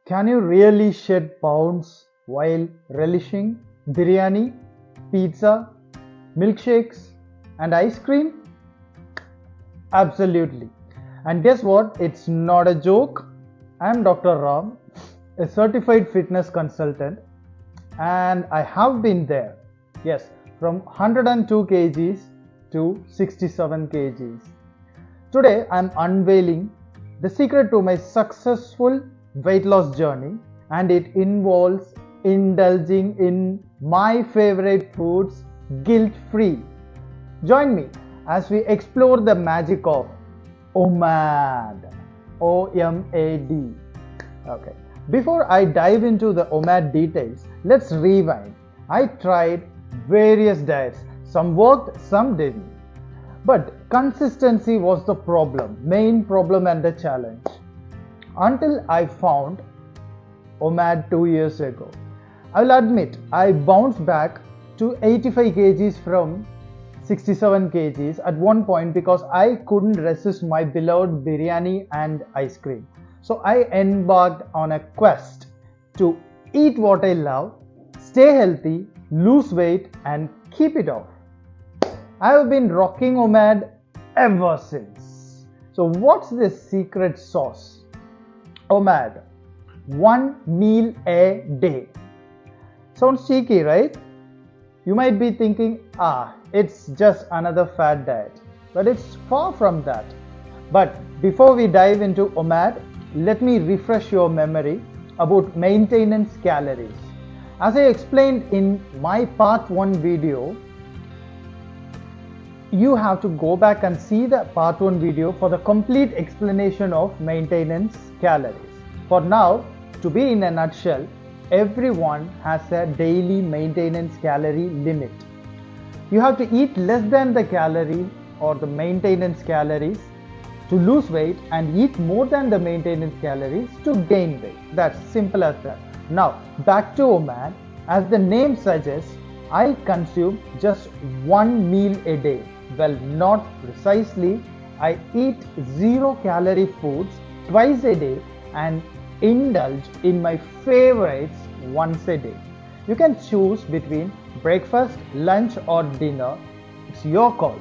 Can you really shed pounds while relishing biryani, pizza, milkshakes, and ice cream? Absolutely. And guess what? It's not a joke. I'm Dr. Ram, a certified fitness consultant, and I have been there. Yes, from 102 kgs to 67 kgs. Today, I'm unveiling the secret to my successful weight loss journey, and it involves indulging in my favorite foods guilt free. Join me as we explore the magic of OMAD. OMAD. Okay. Before I dive into the OMAD details, let's rewind. I tried various diets. Some worked, some didn't. But consistency was the main problem and the challenge. Until I found OMAD 2 years ago. I'll admit, I bounced back to 85 kgs from 67 kgs at one point because I couldn't resist my beloved biryani and ice cream. So I embarked on a quest to eat what I love, stay healthy, lose weight, and keep it off. I have been rocking OMAD ever since. So what's the secret sauce? OMAD, one meal a day. Sounds cheeky, right? You might be thinking, it's just another fad diet. But it's far from that. But before we dive into OMAD, let me refresh your memory about maintenance calories. As I explained in my Part 1 video, you have to go back and see the Part 1 video for the complete explanation of maintenance calories. For now, to be in a nutshell, everyone has a daily maintenance calorie limit. You have to eat less than the calorie or the maintenance calories to lose weight and eat more than the maintenance calories to gain weight. That's simple as that. Now, back to OMAD. As the name suggests, I consume just one meal a day. Well, not precisely. I eat 0 calorie foods twice a day and indulge in my favorites once a day. You can choose between breakfast, lunch, or dinner. It's your call.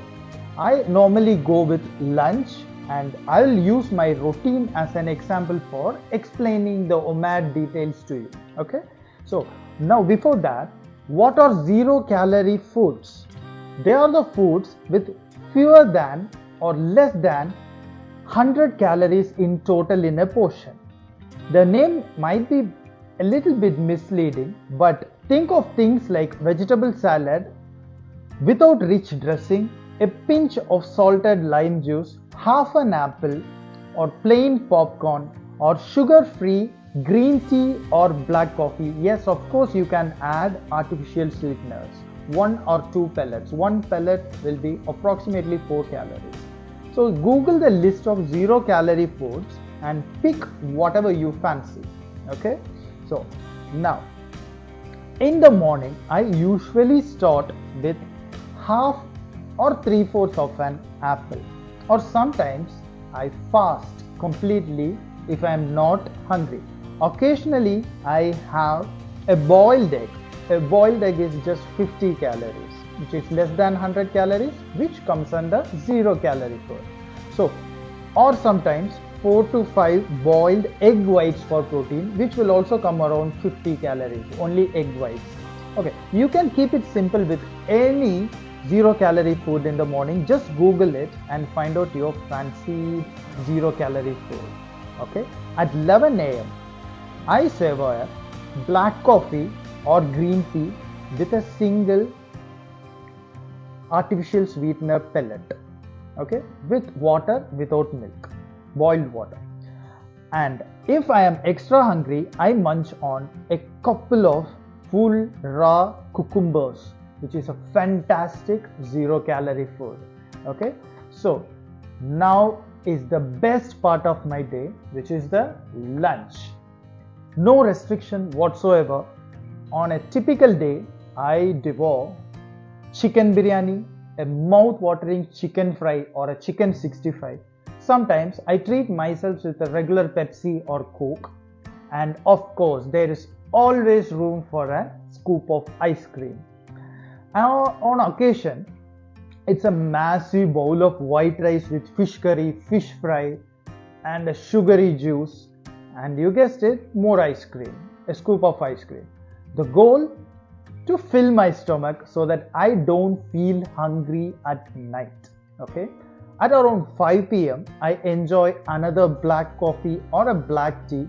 I normally go with lunch, and I'll use my routine as an example for explaining the OMAD details to you. Okay? So, now before that, what are 0 calorie foods? They are the foods with fewer than or less than 100 calories in total in a portion. The name might be a little bit misleading, but think of things like vegetable salad without rich dressing, a pinch of salted lime juice, half an apple, or plain popcorn, or sugar-free green tea or black coffee. Yes, of course, you can add artificial sweeteners. 1 or 2 pellets. 1 pellet will be approximately 4 calories. So Google the list of 0 calorie foods and pick whatever you fancy. Okay? So now, in the morning, I usually start with half or 3/4 of an apple, or sometimes I fast completely if I am not hungry. Occasionally, I have a boiled egg. A boiled egg is just 50 calories, which is less than 100 calories, which comes under 0 calorie food. So, or sometimes 4 to 5 boiled egg whites for protein, which will also come around 50 calories, only egg whites. Okay, you can keep it simple with any 0 calorie food in the morning. Just Google it and find out your fancy 0 calorie food. Okay, at 11 a.m. I savor black coffee or green tea with a single artificial sweetener pellet. Okay, with water without milk, boiled water. And if I am extra hungry, I munch on a couple of full raw cucumbers, which is a fantastic 0 calorie food. Okay, so now is the best part of my day, which is the lunch. No restriction whatsoever. On a typical day, I devour chicken biryani, a mouth-watering chicken fry, or a chicken 65. Sometimes I treat myself with a regular Pepsi or Coke, And of course, there is always room for a scoop of ice cream. On occasion, it's a massive bowl of white rice with fish curry, fish fry, and a sugary juice. And you guessed it, more ice cream, a scoop of ice cream. The goal? To fill my stomach so that I don't feel hungry at night. Okay? At around 5 p.m., I enjoy another black coffee or a black tea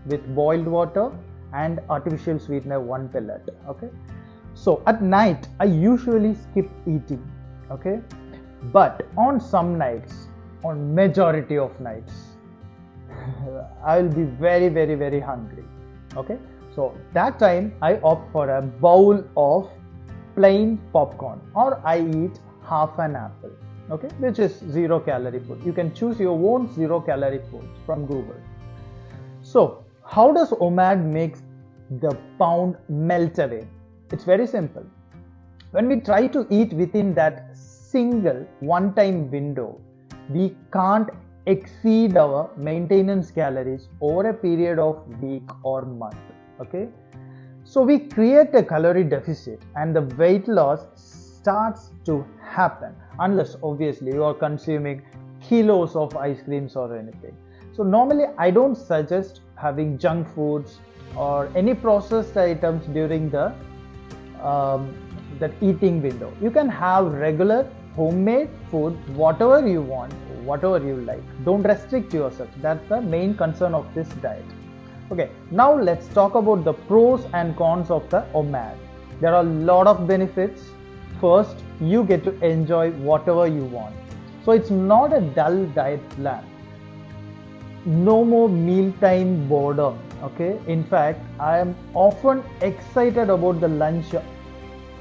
with boiled water and artificial sweetener 1 pellet. Okay? So at night, I usually skip eating. Okay? But on some nights, on majority of nights, I will be very, very, very hungry. Okay? So that time I opt for a bowl of plain popcorn, or I eat half an apple, okay, which is 0 calorie food. You can choose your own 0 calorie food from Google. So how does OMAD make the pound melt away? It's very simple. When we try to eat within that single one-time window, we can't exceed our maintenance calories over a period of week or month. Okay, so we create a calorie deficit and the weight loss starts to happen, unless obviously you are consuming kilos of ice creams or anything. So normally I don't suggest having junk foods or any processed items during the that eating window. You can have regular homemade food, whatever you want, whatever you like. Don't restrict yourself. That's the main concern of this diet. Okay, now let's talk about the pros and cons of the OMAD. There are a lot of benefits. First, you get to enjoy whatever you want. So it's not a dull diet plan. No more mealtime boredom. Okay, in fact, I am often excited about the lunch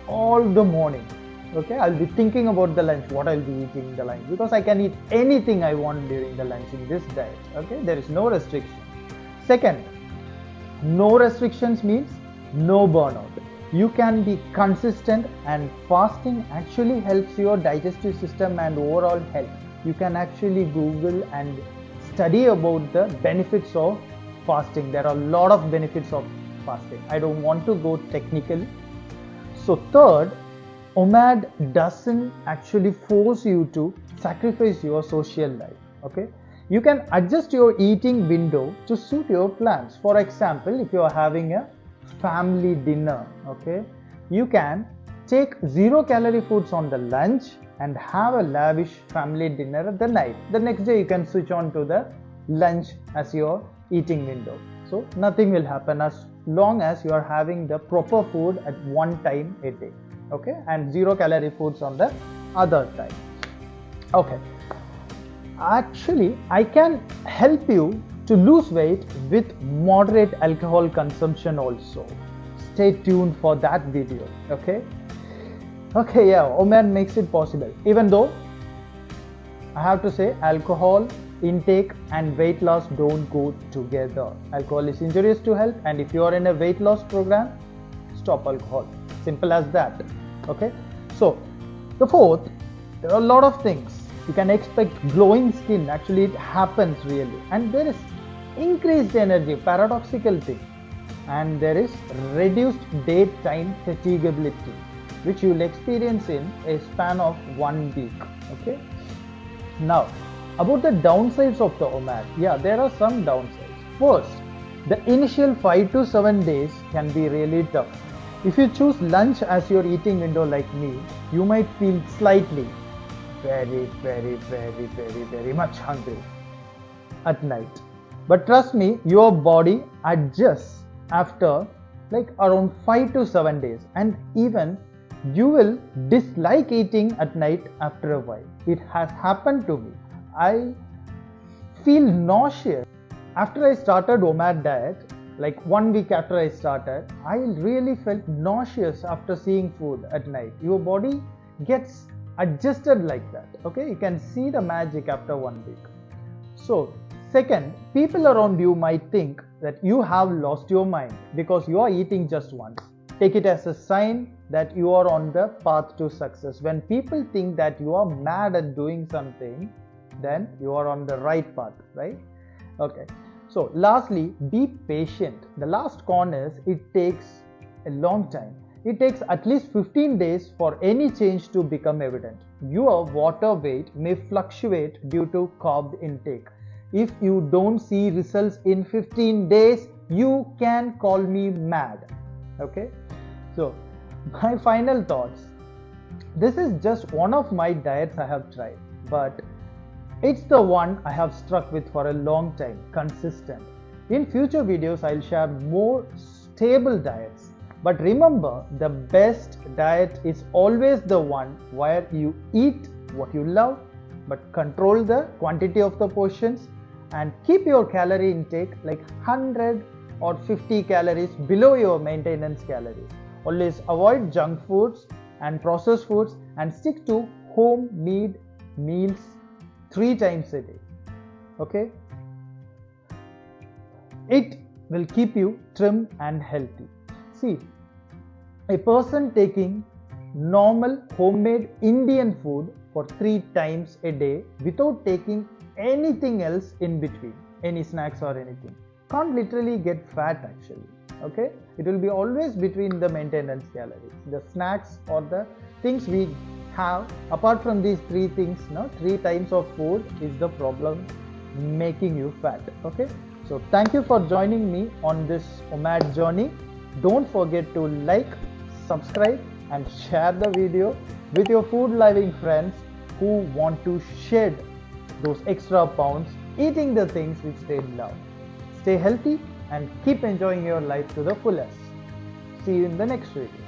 all the morning. Okay, I'll be thinking about the lunch, what I'll be eating in the lunch, because I can eat anything I want during the lunch in this diet. Okay, there is no restriction. Second, no restrictions means no burnout. You can be consistent, and fasting actually helps your digestive system and overall health. You can actually Google and study about the benefits of fasting. There are a lot of benefits of fasting. I don't want to go technical. So third, OMAD doesn't actually force you to sacrifice your social life. Okay, you can adjust your eating window to suit your plans. For example, if you are having a family dinner, okay, you can take 0 calorie foods on the lunch and have a lavish family dinner at the night. The next day you can switch on to the lunch as your eating window. So nothing will happen as long as you are having the proper food at one time a day. Okay, and 0 calorie foods on the other time. Okay, actually I can help you to lose weight with moderate alcohol consumption also. Stay tuned for that video. Okay, yeah, OMAD makes it possible. Even though I have to say, alcohol intake and weight loss don't go together. Alcohol is injurious to health, and if you are in a weight loss program, stop alcohol. Simple as that. Okay, so the fourth, there are a lot of things. You can expect glowing skin. Actually, it happens really, and there is increased energy, paradoxical thing, and there is reduced daytime fatigability, which you will experience in a span of 1 week. Okay, now about the downsides of the OMAD. Yeah, there are some downsides. First, the initial 5 to 7 days can be really tough. If you choose lunch as your eating window like me, you might feel slightly very much hungry at night. But trust me, your body adjusts after like around 5 to 7 days, and even you will dislike eating at night after a while. It has happened to me. I feel nauseous. After I started OMAD diet, like 1 week after I started, I really felt nauseous after seeing food at night. Your body gets adjusted like that. Okay, you can see the magic after 1 week. So second, people around you might think that you have lost your mind because you are eating just once. Take it as a sign that you are on the path to success. When people think that you are mad at doing something, then you are on the right path, right? Okay. So lastly, be patient. The last con is it takes a long time. It takes at least 15 days for any change to become evident. Your water weight may fluctuate due to carb intake. If you don't see results in 15 days, you can call me mad. Okay? So, my final thoughts. This is just one of my diets I have tried, but it's the one I have stuck with for a long time, consistent. In future videos, I'll share more stable diets. But remember, the best diet is always the one where you eat what you love, but control the quantity of the portions and keep your calorie intake like 100 or 50 calories below your maintenance calories. Always avoid junk foods and processed foods and stick to homemade meals 3 times a day. Okay? It will keep you trim and healthy. See, a person taking normal homemade Indian food for 3 times a day without taking anything else in between, any snacks or anything, can't literally get fat actually. Okay, it will be always between the maintenance calories. The snacks or the things we have apart from these 3 things, 3 times of food is the problem making you fat. Okay, so thank you for joining me on this OMAD journey. Don't forget to like, subscribe and share the video with your food loving friends who want to shed those extra pounds eating the things which they love. Stay healthy and keep enjoying your life to the fullest. See you in the next video.